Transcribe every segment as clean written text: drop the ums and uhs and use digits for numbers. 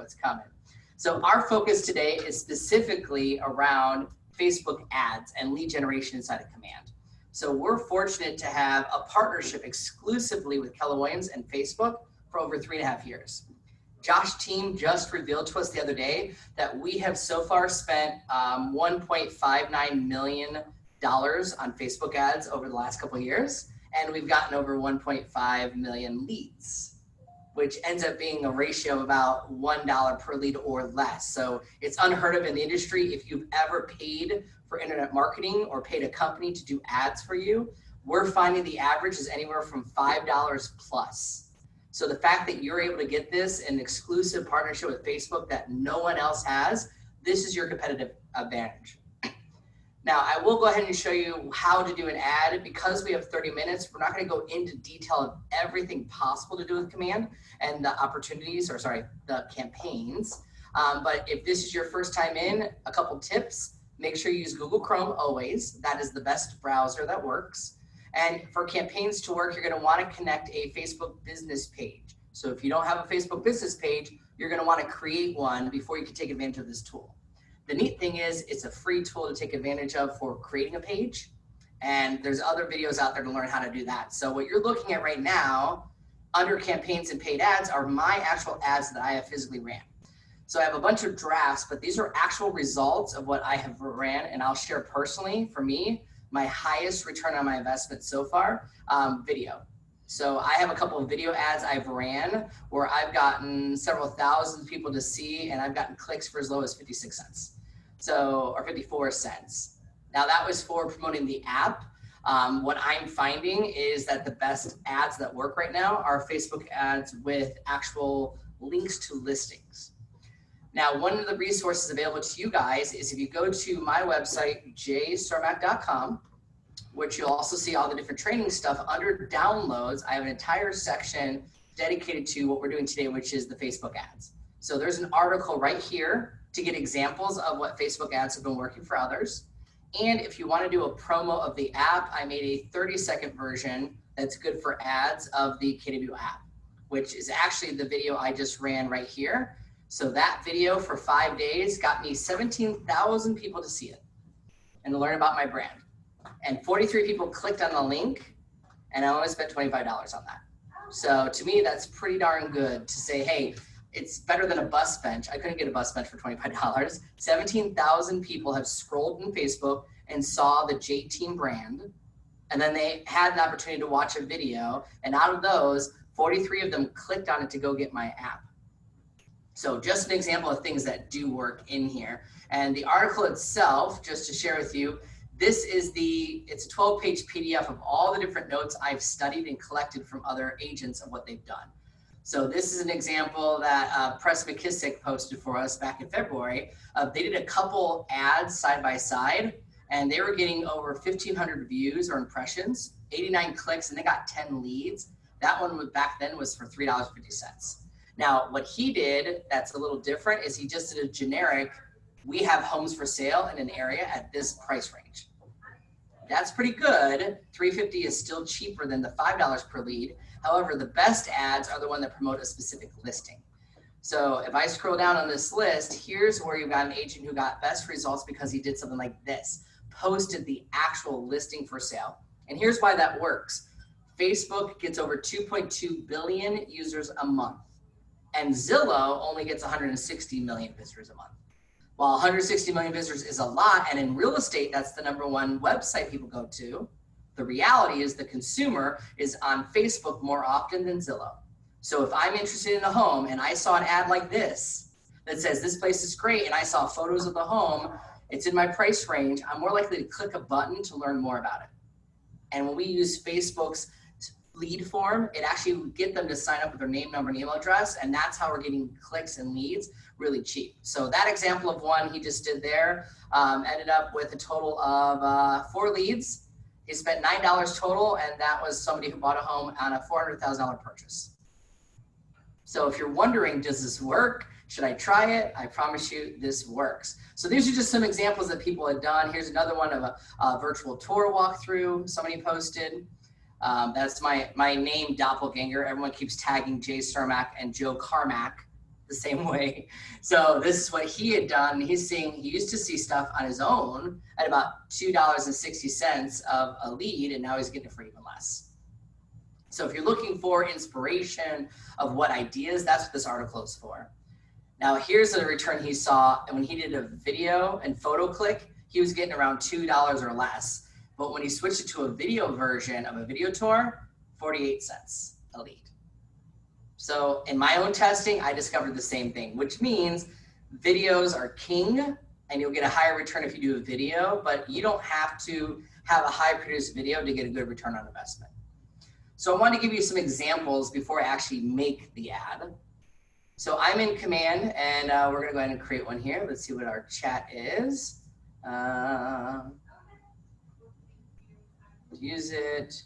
what's coming. So our focus today is specifically around Facebook ads and lead generation inside of Command. So we're fortunate to have a partnership exclusively with Keller Williams and Facebook for over 3.5 years. Josh team just revealed to us the other day that we have so far spent $1.59 million on Facebook ads over the last couple of years, and we've gotten over 1.5 million leads, which ends up being a ratio of about $1 per lead or less. So it's unheard of in the industry. If you've ever paid for internet marketing or paid a company to do ads for you, we're finding the average is anywhere from $5 plus. So the fact that you're able to get this in exclusive partnership with Facebook that no one else has, this is your competitive advantage. Now, I will go ahead and show you how to do an ad. Because we have 30 minutes, we're not going to go into detail of everything possible to do with Command and the opportunities, or sorry, the campaigns. But if this is your first time in, a couple tips. Make sure you use Google Chrome always. That is the best browser that works. And for campaigns to work, you're going to want to connect a Facebook business page. So if you don't have a Facebook business page, you're going to want to create one before you can take advantage of this tool. The neat thing is it's a free tool to take advantage of for creating a page. And there's other videos out there to learn how to do that. So what you're looking at right now under campaigns and paid ads are my actual ads that I have physically ran. So I have a bunch of drafts, but these are actual results of what I have ran. And I'll share personally, for me, my highest return on my investment so far, video. So I have a couple of video ads I've ran where I've gotten several thousand people to see, and I've gotten clicks for as low as 56 cents. So, or 54 cents. Now that was for promoting the app. What I'm finding is that the best ads that work right now are Facebook ads with actual links to listings. Now, one of the resources available to you guys is if you go to my website, jcermak.com, which you'll also see all the different training stuff. Under downloads, I have an entire section dedicated to what we're doing today, which is the Facebook ads. So there's an article right here to get examples of what Facebook ads have been working for others. And if you want to do a promo of the app, I made a 30-second version that's good for ads of the KW app, which is actually the video I just ran right here. So that video for 5 days got me 17,000 people to see it and to learn about my brand. And 43 people clicked on the link, and I only spent $25 on that. So to me, that's pretty darn good to say, hey, it's better than a bus bench. I couldn't get a bus bench for $25. 17,000 people have scrolled in Facebook and saw the J-Team brand, and then they had an opportunity to watch a video, and out of those, 43 of them clicked on it to go get my app. So just an example of things that do work in here. And the article itself, just to share with you, this is it's a 12-page PDF of all the different notes I've studied and collected from other agents of what they've done. So this is an example that Press McKissick posted for us back in February. They did a couple ads side by side, and they were getting over 1,500 views or impressions, 89 clicks, and they got 10 leads. That one back then was for $3.50. Now, what he did that's a little different is he just did a generic, we have homes for sale in an area at this price range. That's pretty good. $3.50 is still cheaper than the $5 per lead. However, the best ads are the one that promote a specific listing. So if I scroll down on this list, here's where you've got an agent who got best results because he did something like this, posted the actual listing for sale. And here's why that works. Facebook gets over 2.2 billion users a month, and Zillow only gets 160 million visitors a month. While 160 million visitors is a lot, and in real estate, that's the #1 website people go to, the reality is the consumer is on Facebook more often than Zillow. So if I'm interested in a home and I saw an ad like this that says this place is great and I saw photos of the home, it's in my price range, I'm more likely to click a button to learn more about it. And when we use Facebook's lead form, it actually would get them to sign up with their name, number, and email address, and that's how we're getting clicks and leads really cheap. So that example of one he just did there ended up with a total of 4 leads. He spent $9 total, and that was somebody who bought a home on a $400,000 purchase. So if you're wondering, does this work? Should I try it? I promise you this works. So these are just some examples that people had done. Here's another one of a virtual tour walkthrough somebody posted. That's my name doppelganger. Everyone keeps tagging Jay Cermak and Joe Carmack the same way. So this is what he had done. He's seeing, he used to see stuff on his own at about $2.60 of a lead, and now he's getting it for even less. So if you're looking for inspiration of what ideas, that's what this article is for. Now here's the return he saw, and when he did a video and photo click, he was getting around $2 or less. But when he switched it to a video version of a video tour, 48 cents a lead. So in my own testing, I discovered the same thing, which means videos are king, and you'll get a higher return if you do a video, but you don't have to have a high produced video to get a good return on investment. So I want to give you some examples before I actually make the ad. So I'm in Command, and we're going to go ahead and create one here. Let's see what our chat is. Use it.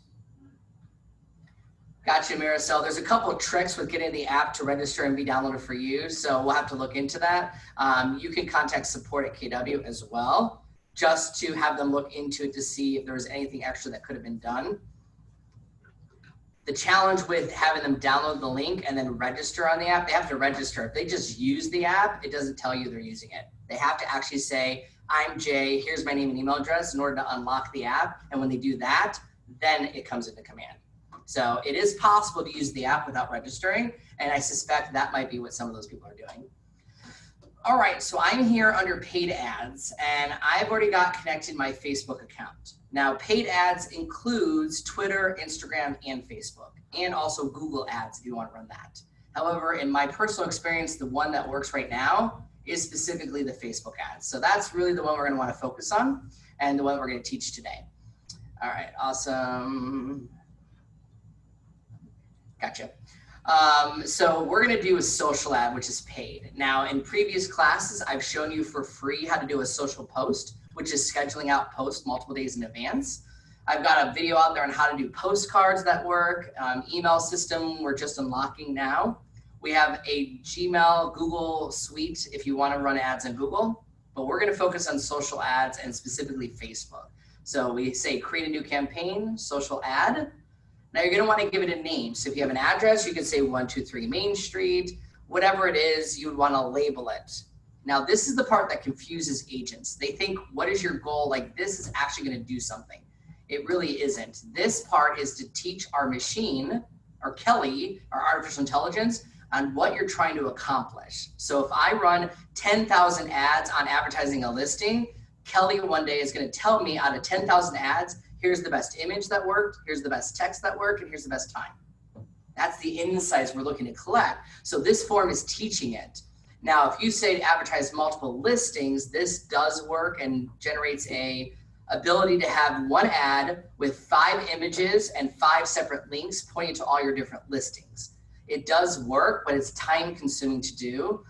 Gotcha, Maricel. There's a couple of tricks with getting the app to register and be downloaded for you, so we'll have to look into that. You can contact support at KW as well, just to have them look into it to see if there was anything extra that could have been done. The challenge with having them download the link and then register on the app, they have to register. If they just use the app, it doesn't tell you they're using it. They have to actually say, I'm Jay, here's my name and email address in order to unlock the app. And when they do that, then it comes into Command. So it is possible to use the app without registering. And I suspect that might be what some of those people are doing. All right, so I'm here under paid ads, and I've already got connected my Facebook account. Now, paid ads includes Twitter, Instagram, and Facebook, and also Google ads if you want to run that. However, in my personal experience, the one that works right now is specifically the Facebook ads. So that's really the one we're going to want to focus on, and the one we're going to teach today. All right, awesome. Gotcha. So we're going to do a social ad, which is paid. Now, in previous classes, I've shown you for free how to do a social post, which is scheduling out posts multiple days in advance. I've got a video out there on how to do postcards that work, email system we're just unlocking now. We have a Gmail, Google suite if you want to run ads in Google, but we're going to focus on social ads and specifically Facebook. So we say create a new campaign, social ad. Now you're going to want to give it a name. So if you have an address, you can say 123 Main Street, whatever it is, you would want to label it. Now this is the part that confuses agents. They think, what is your goal? Like this is actually going to do something. It really isn't. This part is to teach our machine, or Kelly, our artificial intelligence, on what you're trying to accomplish. So if I run 10,000 ads on advertising a listing, Kelly one day is going to tell me out of 10,000 ads, here's the best image that worked, here's the best text that worked, and here's the best time. That's the insights we're looking to collect. So this form is teaching it. Now, if you say to advertise multiple listings, this does work and generates a ability to have one ad with 5 images and 5 separate links pointing to all your different listings. It does work, but it's time consuming to do.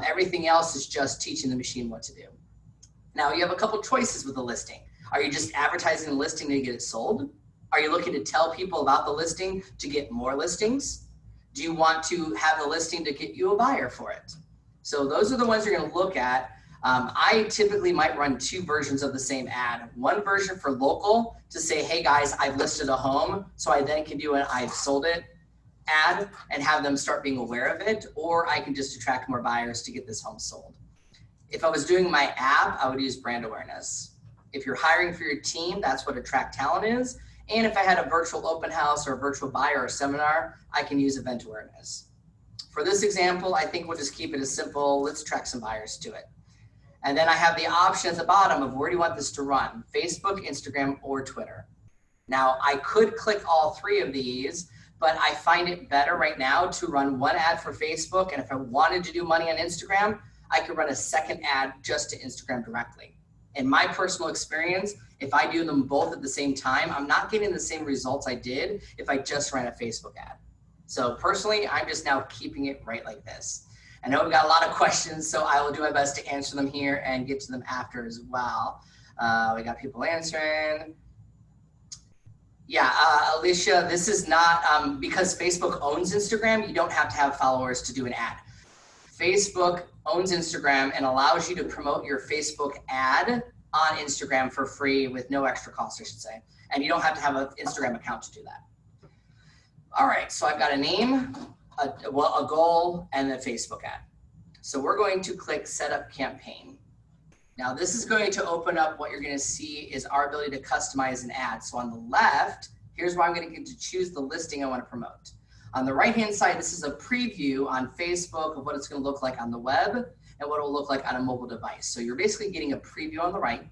Everything else is just teaching the machine what to do. Now you have a couple choices with the listing. Are you just advertising the listing to get it sold? Are you looking to tell people about the listing to get more listings? Do you want to have the listing to get you a buyer for it? So those are the ones you're going to look at. I typically might run 2 versions of the same ad. One version for local to say, hey guys, I've listed a home. So I then can do an I've sold it ad and have them start being aware of it. Or I can just attract more buyers to get this home sold. If I was doing my app, I would use brand awareness. If you're hiring for your team, that's what Attract Talent is. And if I had a virtual open house or a virtual buyer or seminar, I can use event awareness. For this example, I think we'll just keep it as simple. Let's attract some buyers to it. And then I have the option at the bottom of where do you want this to run? Facebook, Instagram, or Twitter. Now I could click all 3 of these, but I find it better right now to run one ad for Facebook. And if I wanted to do money on Instagram, I could run a second ad just to Instagram directly. In my personal experience, if I do them both at the same time, I'm not getting the same results I did if I just ran a Facebook ad. So personally, I'm just now keeping it right like this. I know we've got a lot of questions, so I will do my best to answer them here and get to them after as well. We got people answering. Yeah, Alicia, this is not, because Facebook owns Instagram, you don't have to have followers to do an ad. Facebook owns Instagram and allows you to promote your Facebook ad on Instagram for free with no extra cost, I should say. And you don't have to have an Instagram account to do that. All right, so I've got a name, a goal, and a Facebook ad. So we're going to click Set Up Campaign. Now this is going to open up what you're going to see is our ability to customize an ad. So on the left, here's where I'm going to get to choose the listing I want to promote. On the right-hand side, this is a preview on Facebook of what it's going to look like on the web and what it will look like on a mobile device. So you're basically getting a preview on the right.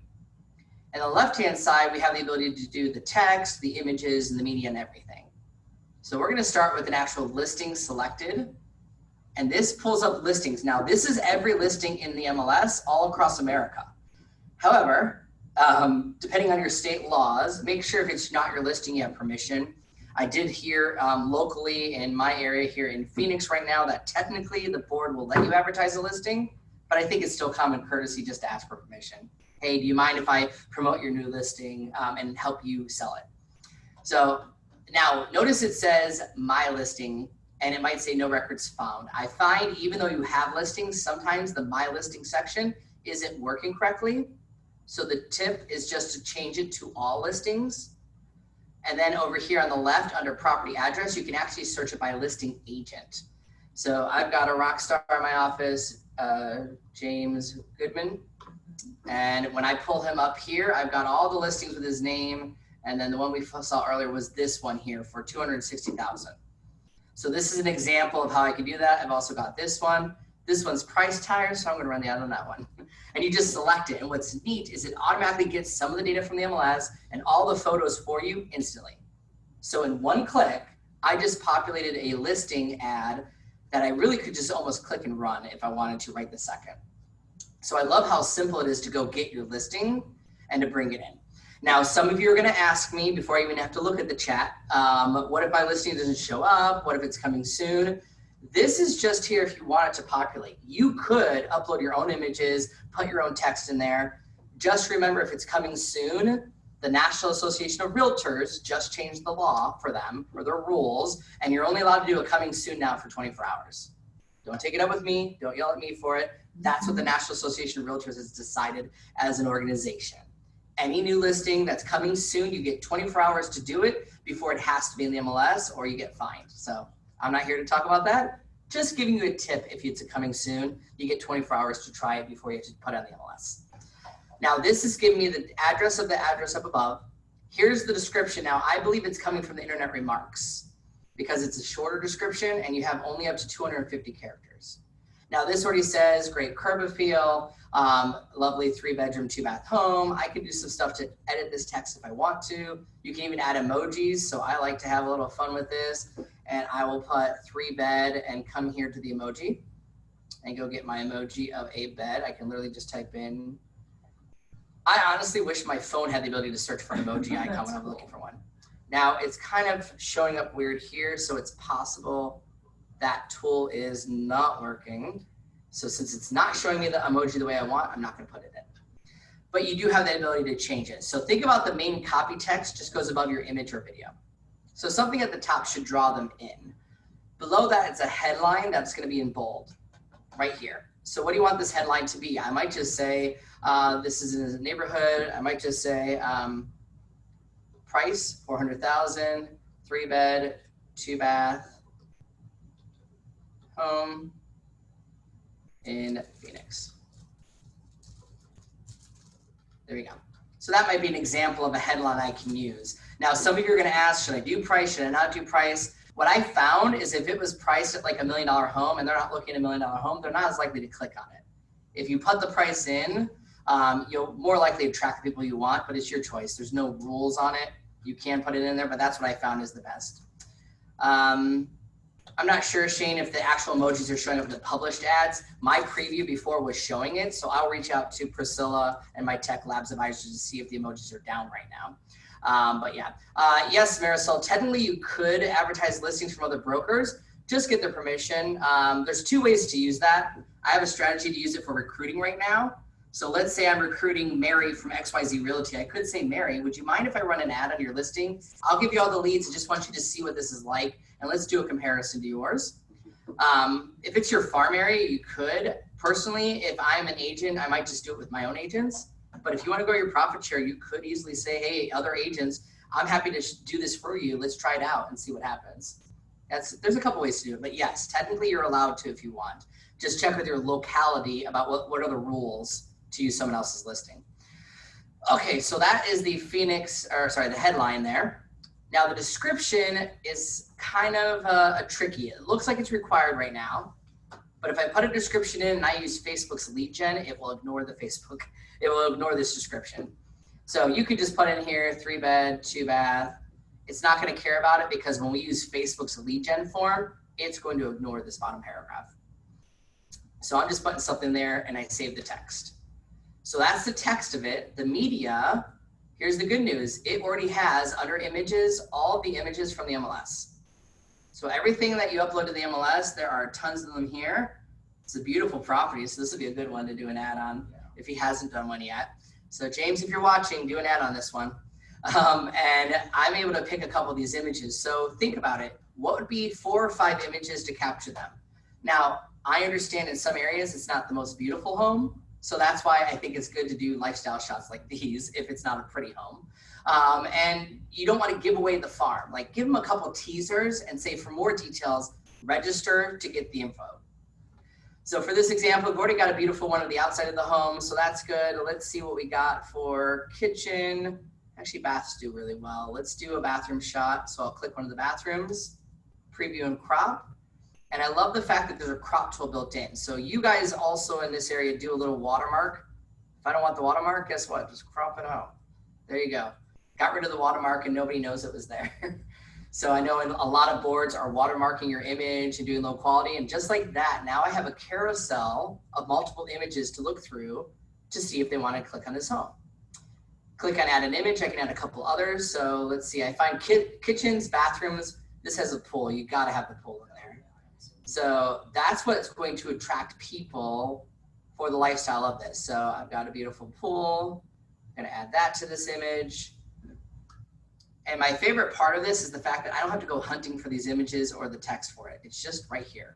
And on the left-hand side, we have the ability to do the text, the images, and the media and everything. So we're going to start with an actual listing selected. And this pulls up listings. Now, this is every listing in the MLS all across America. However, depending on your state laws, make sure if it's not your listing, you have permission. I did hear locally in my area here in Phoenix right now that technically the board will let you advertise a listing, but I think it's still common courtesy just to ask for permission. Hey, do you mind if I promote your new listing and help you sell it? So now notice it says my listing and it might say no records found. I find even though you have listings, sometimes the my listing section isn't working correctly. So the tip is just to change it to all listings. And then over here on the left under property address, you can actually search it by listing agent. So I've got a rock star in my office, James Goodman. And when I pull him up here, I've got all the listings with his name. And then the one we saw earlier was this one here for $260,000. So this is an example of how I can do that. I've also got this one. This one's priced higher, so I'm going to run the ad on that one. And you just select it. And what's neat is it automatically gets some of the data from the MLS and all the photos for you instantly. So in one click, I just populated a listing ad that I really could just almost click and run if I wanted to right this second. So I love how simple it is to go get your listing and to bring it in. Now, some of you are going to ask me before I even have to look at the chat, what if my listing doesn't show up? What if it's coming soon? This is just here if you want it to populate. You could upload your own images, put your own text in there. Just remember if it's coming soon, the National Association of Realtors just changed the law for them, or their rules, and you're only allowed to do a coming soon now for 24 hours. Don't take it up with me. Don't yell at me for it. That's what the National Association of Realtors has decided as an organization. Any new listing that's coming soon, you get 24 hours to do it before it has to be in the MLS or you get fined. So I'm not here to talk about that. Just giving you a tip if it's coming soon, you get 24 hours to try it before you have to put it on the MLS. Now this is giving me the address of the address up above. Here's the description. Now I believe it's coming from the Internet Remarks because it's a shorter description and you have only up to 250 characters. Now this already says great curb appeal, lovely 3-bedroom, 2-bath home. I could do some stuff to edit this text if I want to. You can even add emojis. So I like to have a little fun with this and I will put 3-bed and come here to the emoji and go get my emoji of a bed. I can literally just type in. I honestly wish my phone had the ability to search for an emoji icon when I'm looking for one. Now it's kind of showing up weird here. So it's possible that tool is not working. So since it's not showing me the emoji the way I want, I'm not going to put it in. But you do have the ability to change it. So think about the main copy text just goes above your image or video. So something at the top should draw them in. Below that, it's a headline that's going to be in bold right here. So what do you want this headline to be? I might just say, this is in a neighborhood. I might just say, price, $400,000, 3-bed, 2-bath, home in Phoenix. There we go. So that might be an example of a headline I can use. Now, some of you are going to ask, should I do price? Should I not do price? What I found is if it was priced at like $1 million home and they're not looking at $1 million home, they're not as likely to click on it. If you put the price in, you'll more likely attract the people you want, but it's your choice. There's no rules on it. You can put it in there, but that's what I found is the best. I'm not sure, Shane, if the actual emojis are showing up in the published ads. My preview before was showing it, so I'll reach out to Priscilla and my Tech Labs advisors to see if the emojis are down right now. But yeah, yes, Marisol, technically you could advertise listings from other brokers, just get their permission. There's 2 ways to use that. I have a strategy to use it for recruiting right now. So let's say I'm recruiting Mary from XYZ Realty. I could say, Mary, would you mind if I run an ad on your listing? I'll give you all the leads. I just want you to see what this is like. And let's do a comparison to yours. If it's your farm area, you could. Personally, if I'm an agent, I might just do it with my own agents. But if you want to go your profit share, you could easily say, hey, other agents, I'm happy to do this for you. Let's try it out and see what happens. There's a couple ways to do it. But yes, technically you're allowed to if you want. just check with your locality about what are the rules to use someone else's listing. Okay, so that is the the headline there. Now the description is kind of tricky. It looks like it's required right now, but if I put a description in and I use Facebook's lead gen, it will ignore it will ignore this description. So you could just put in here 3-bed, 2-bath. It's not going to care about it because when we use Facebook's lead gen form, it's going to ignore this bottom paragraph. So I'm just putting something there and I save the text. So that's the text of it. The media, here's the good news. It already has under images, all of the images from the MLS. So everything that you upload to the MLS, there are tons of them here. It's a beautiful property. So this would be a good one to do an ad on if he hasn't done one yet. So James, if you're watching, do an ad on this one. And I'm able to pick a couple of these images. So think about it. What would be 4 or 5 images to capture them? Now, I understand in some areas it's not the most beautiful home. So that's why I think it's good to do lifestyle shots like these if it's not a pretty home. And you don't want to give away the farm. Like give them a couple teasers and say for more details, register to get the info. So for this example, we've already got a beautiful one of the outside of the home. So that's good. Let's see what we got for kitchen. Actually, baths do really well. Let's do a bathroom shot. So I'll click one of the bathrooms, preview and crop. And I love the fact that there's a crop tool built in. So you guys also in this area do a little watermark. If I don't want the watermark, guess what? Just crop it out. There you go. Got rid of the watermark and nobody knows it was there. So I know a lot of boards are watermarking your image and doing low quality. And just like that, now I have a carousel of multiple images to look through to see if they want to click on this home. Click on add an image. I can add a couple others. So let's see. I find kitchens, bathrooms. This has a pool. You got to have the pool in there. So that's what's going to attract people for the lifestyle of this. So I've got a beautiful pool. I'm going to add that to this image. And my favorite part of this is the fact that I don't have to go hunting for these images or the text for it. It's just right here.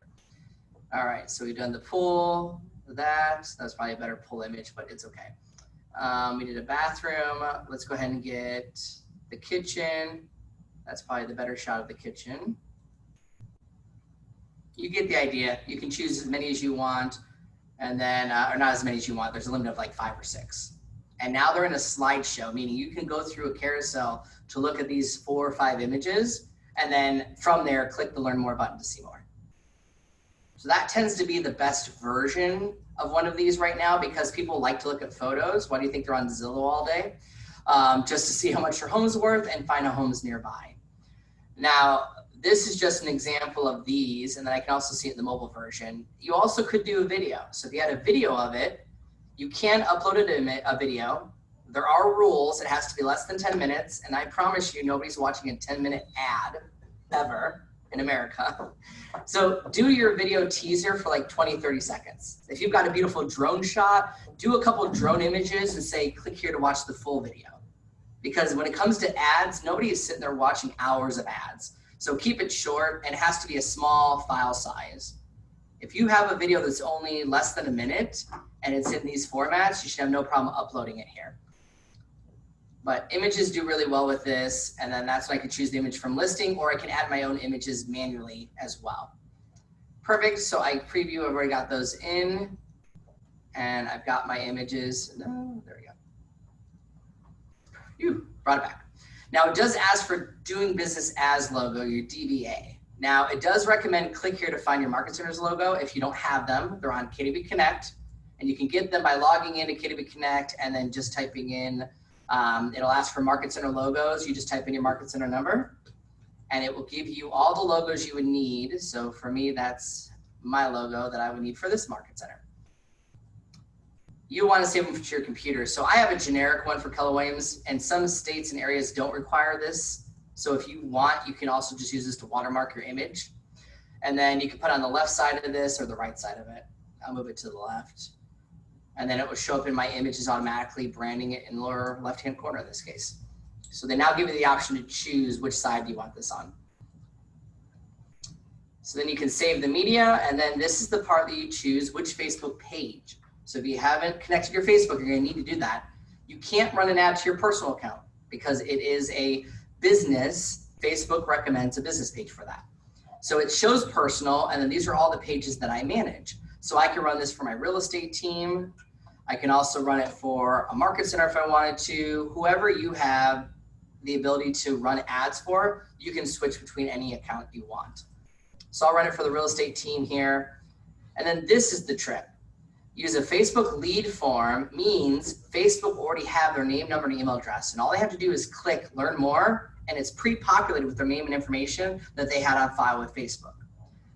All right, so we've done the pool, that's probably a better pool image, but it's okay. We did a bathroom. Let's go ahead and get the kitchen. That's probably the better shot of the kitchen. You get the idea. You can choose as many as you want, and then, or not as many as you want. There's a limit of like 5 or 6. And now they're in a slideshow, meaning you can go through a carousel to look at these 4 or 5 images, and then from there, click the Learn More button to see more. So that tends to be the best version of one of these right now because people like to look at photos. Why do you think they're on Zillow all day? Just to see how much your home's worth and find a homes nearby. Now, this is just an example of these, and then I can also see it in the mobile version. You also could do a video. So if you had a video of it, you can upload a video. There are rules. It has to be less than 10 minutes. And I promise you, nobody's watching a 10-minute ad ever in America. So do your video teaser for like 20, 30 seconds. If you've got a beautiful drone shot, do a couple drone images and say, click here to watch the full video. Because when it comes to ads, nobody is sitting there watching hours of ads. So keep it short, and it has to be a small file size. If you have a video that's only less than a minute and it's in these formats, you should have no problem uploading it here. But images do really well with this, and then that's when I can choose the image from listing, or I can add my own images manually as well. Perfect, so I preview, I've already got those in, and I've got my images. No, there we go. Phew, brought it back. Now it does ask for doing business as logo, your DBA. Now it does recommend click here to find your Market Centers logo. If you don't have them, they're on KW Connect, and you can get them by logging into KW Connect and then just typing in, it'll ask for Market Center logos. You just type in your Market Center number, and it will give you all the logos you would need. So for me, that's my logo that I would need for this Market Center. You want to save them to your computer. So I have a generic one for Keller Williams, and some states and areas don't require this. So if you want, you can also just use this to watermark your image. And then you can put on the left side of this or the right side of it. I'll move it to the left. And then it will show up in my images automatically, branding it in the lower left-hand corner in this case. So they now give you the option to choose which side you want this on. So then you can save the media, and then this is the part that you choose which Facebook page. So if you haven't connected your Facebook, you're gonna need to do that. You can't run an ad to your personal account because it is a business. Facebook recommends a business page for that. So it shows personal, and then these are all the pages that I manage. So I can run this for my real estate team. I can also run it for a market center if I wanted to. Whoever you have the ability to run ads for, you can switch between any account you want. So I'll run it for the real estate team here. And then this is the trick. Use a Facebook lead form means Facebook already have their name, number, and email address. And all they have to do is click learn more, and it's pre-populated with their name and information that they had on file with Facebook.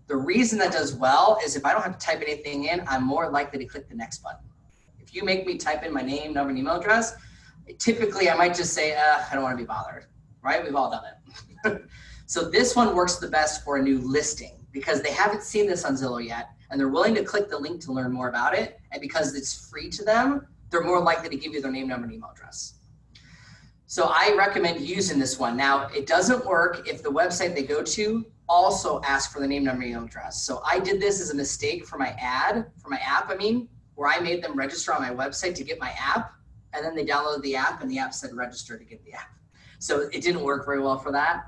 The reason that does well is if I don't have to type anything in, I'm more likely to click the next button. If you make me type in my name, number, and email address, typically I might just say, I don't want to be bothered, right? We've all done it. So this one works the best for a new listing because they haven't seen this on Zillow yet and they're willing to click the link to learn more about it. And because it's free to them, they're more likely to give you their name, number, and email address. So I recommend using this one. Now, it doesn't work if the website they go to also asks for the name, number, and email address. So I did this as a mistake for my app, where I made them register on my website to get my app, and then they downloaded the app and the app said register to get the app. So it didn't work very well for that.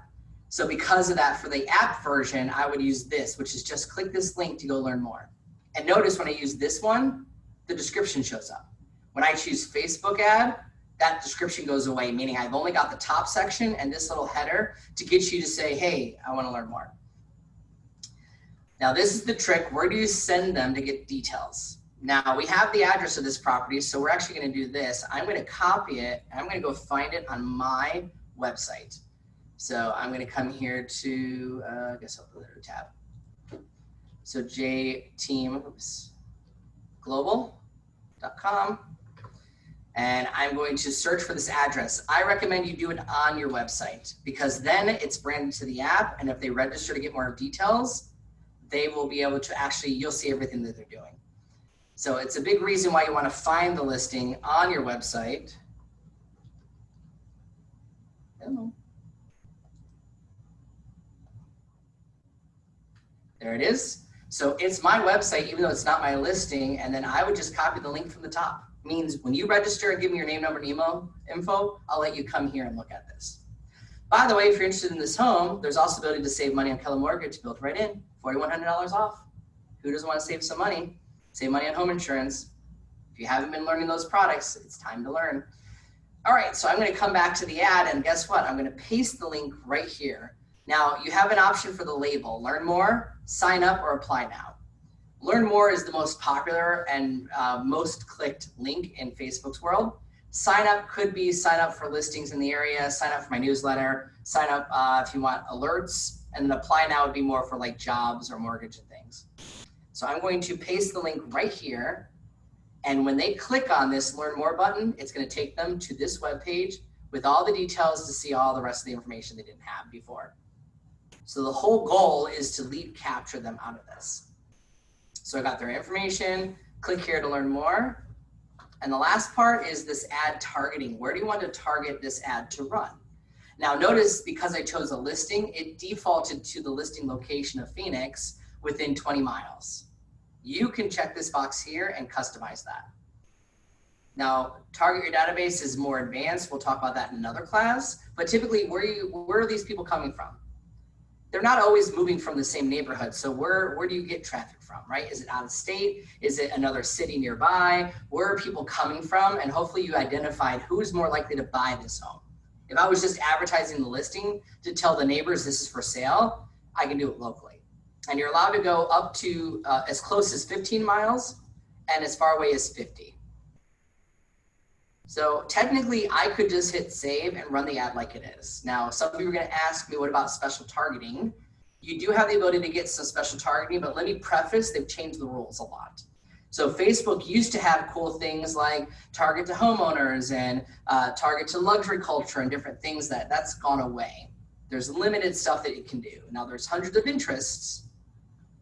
So because of that, for the app version, I would use this, which is just click this link to go learn more. And notice when I use this one, the description shows up. When I choose Facebook ad, that description goes away, meaning I've only got the top section and this little header to get you to say, hey, I want to learn more. Now this is the trick. Where do you send them to get details? Now we have the address of this property, so we're actually going to do this. I'm going to copy it and I'm going to go find it on my website. So I'm going to come here to, I guess I'll put it in a tab. So jteamglobal.com. And I'm going to search for this address. I recommend you do it on your website because then it's branded to the app. And if they register to get more details, they will be able to actually, you'll see everything that they're doing. So it's a big reason why you want to find the listing on your website. Hello. There it is. So it's my website, even though it's not my listing. And then I would just copy the link from the top. Means when you register and give me your name, number, and email info, I'll let you come here and look at this. By the way, if you're interested in this home, there's also the ability to save money on Keller Mortgage built right in, $4,100 off. Who doesn't want to save some money? Save money on home insurance. If you haven't been learning those products, it's time to learn. All right, so I'm going to come back to the ad and guess what? I'm going to paste the link right here. Now you have an option for the label, learn more, sign up, or apply now. Learn more is the most popular and most clicked link in Facebook's world. Sign up could be sign up for listings in the area, sign up for my newsletter, sign up if you want alerts, and then apply now would be more for like jobs or mortgage and things. So I'm going to paste the link right here. And when they click on this learn more button, it's going to take them to this web page with all the details to see all the rest of the information they didn't have before. So the whole goal is to lead capture them out of this. So I got their information, click here to learn more. And the last part is this ad targeting. Where do you want to target this ad to run? Now notice because I chose a listing, it defaulted to the listing location of Phoenix within 20 miles. You can check this box here and customize that. Now, target your database is more advanced. We'll talk about that in another class, but typically where are these people coming from? They're not always moving from the same neighborhood. So where do you get traffic from, right? Is it out of state? Is it another city nearby? Where are people coming from? And hopefully you identified who's more likely to buy this home. If I was just advertising the listing to tell the neighbors this is for sale, I can do it locally. And you're allowed to go up to as close as 15 miles and as far away as 50. So technically I could just hit save and run the ad like it is. Now, some of you are going to ask me, what about special targeting? You do have the ability to get some special targeting, but let me preface, they've changed the rules a lot. So Facebook used to have cool things like target to homeowners and target to luxury culture and different things that's gone away. There's limited stuff that it can do. Now there's hundreds of interests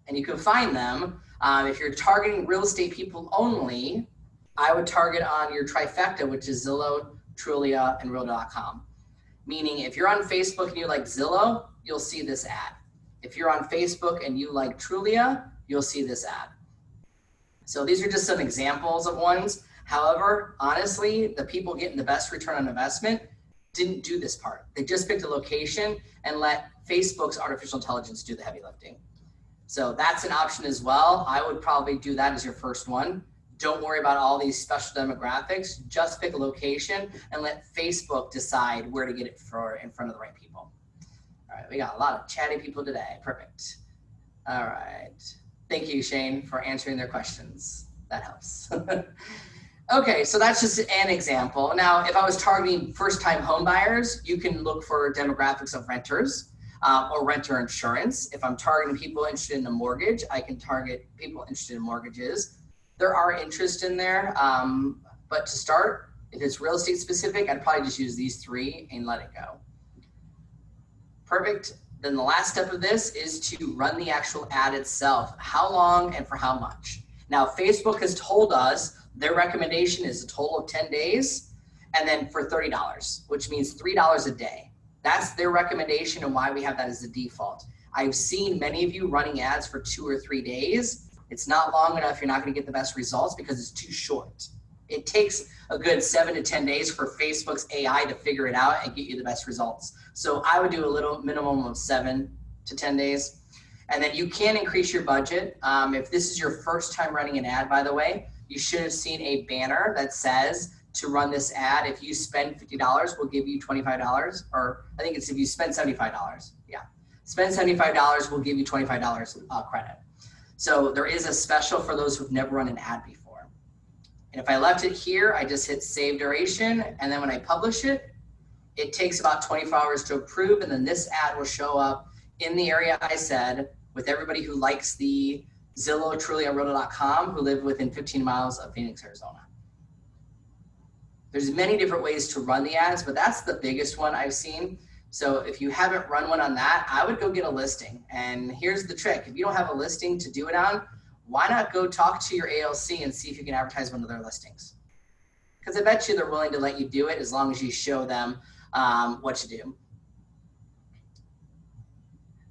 and you can find them. If you're targeting real estate people only, I would target on your trifecta, which is Zillow, Trulia, and Realtor.com. Meaning if you're on Facebook and you like Zillow, you'll see this ad. If you're on Facebook and you like Trulia, you'll see this ad. So these are just some examples of ones. However, honestly, the people getting the best return on investment didn't do this part. They just picked a location and let Facebook's artificial intelligence do the heavy lifting. So that's an option as well. I would probably do that as your first one. Don't worry about all these special demographics. Just pick a location and let Facebook decide where to get it for in front of the right people. All right, we got a lot of chatty people today. Perfect. All right. Thank you, Shane, for answering their questions. That helps. Okay, so that's just an example. Now, if I was targeting first-time home buyers, you can look for demographics of renters or renter insurance. If I'm targeting people interested in a mortgage, I can target people interested in mortgages. There are interest in there, but to start, if it's real estate specific, I'd probably just use these three and let it go. Perfect. Then the last step of this is to run the actual ad itself. How long and for how much? Now, Facebook has told us their recommendation is a total of 10 days and then for $30, which means $3 a day. That's their recommendation and why we have that as the default. I've seen many of you running ads for 2 or 3 days. It's not long enough. You're not going to get the best results because it's too short. It takes a good 7 to 10 days for Facebook's AI to figure it out and get you the best results. So I would do a little minimum of 7 to 10 days. And then you can increase your budget. If this is your first time running an ad, by the way, you should have seen a banner that says to run this ad, if you spend $50, we'll give you $25, or I think it's if you spend $75. Yeah, spend $75, we'll give you $25 credit. So there is a special for those who've never run an ad before. And if I left it here, I just hit save duration. And then when I publish it, it takes about 24 hours to approve. And then this ad will show up in the area I said with everybody who likes the Zillow, Trulia, Realtor.com, who live within 15 miles of Phoenix, Arizona. There's many different ways to run the ads, but that's the biggest one I've seen. So if you haven't run one on that, I would go get a listing. And here's the trick. If you don't have a listing to do it on, why not go talk to your ALC and see if you can advertise one of their listings? Because I bet you they're willing to let you do it as long as you show them what to do.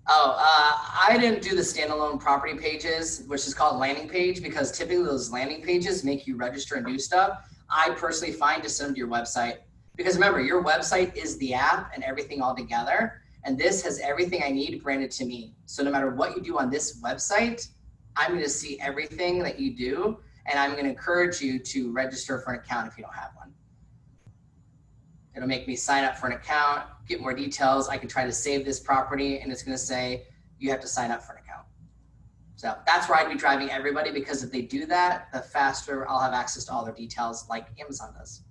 I didn't do the standalone property pages, which is called landing page, because typically those landing pages make you register and do stuff. I personally find to send to your website, because remember, your website is the app and everything all together. And this has everything I need branded to me. So no matter what you do on this website, I'm going to see everything that you do. And I'm going to encourage you to register for an account if you don't have one. It'll make me sign up for an account, get more details. I can try to save this property and it's going to say, you have to sign up for an account. So that's where I'd be driving everybody, because if they do that, the faster I'll have access to all their details like Amazon does.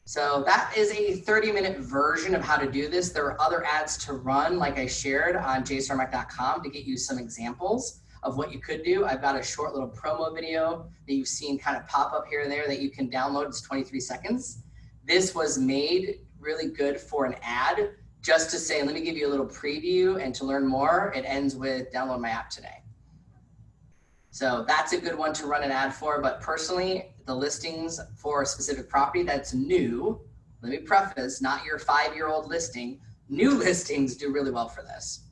So that is a 30-minute version of how to do this. There are other ads to run, like I shared on jstarmac.com, to get you some examples of what you could do. I've got a short little promo video that you've seen kind of pop up here and there that you can download. It's 23 seconds. This was made really good for an ad, just to say, let me give you a little preview, and to learn more, it ends with download my app today. So that's a good one to run an ad for, but personally, the listings for a specific property that's new, let me preface, not your 5-year-old listing, new listings do really well for this.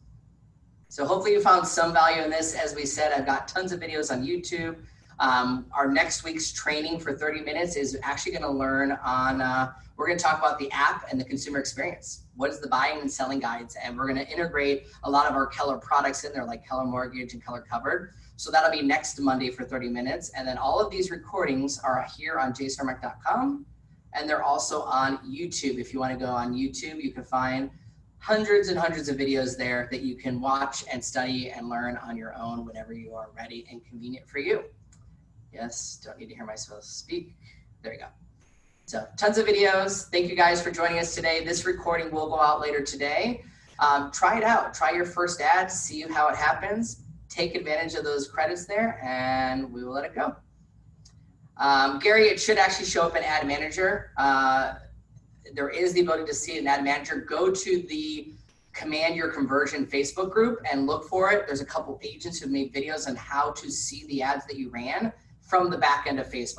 So hopefully you found some value in this. As we said, I've got tons of videos on YouTube. Our next week's training for 30 minutes is actually going to learn on, we're going to talk about the app and the consumer experience. What is the buying and selling guides? And we're going to integrate a lot of our Keller products in there, like Keller Mortgage and Keller Covered. So that'll be next Monday for 30 minutes. And then all of these recordings are here on jstarmac.com. And they're also on YouTube. If you want to go on YouTube, you can find hundreds and hundreds of videos there that you can watch and study and learn on your own whenever you are ready and convenient for you. Yes, don't need to hear myself speak. There you go. So tons of videos. Thank you guys for joining us today. This recording will go out later today. Try it out. Try your first ad, see how it happens. Take advantage of those credits there, and we will let it go. Gary, it should actually show up in Ad Manager. There is the ability to see it in Ad Manager. Go to the Command Your Conversion Facebook group and look for it. There's a couple agents who made videos on how to see the ads that you ran from the back end of Facebook.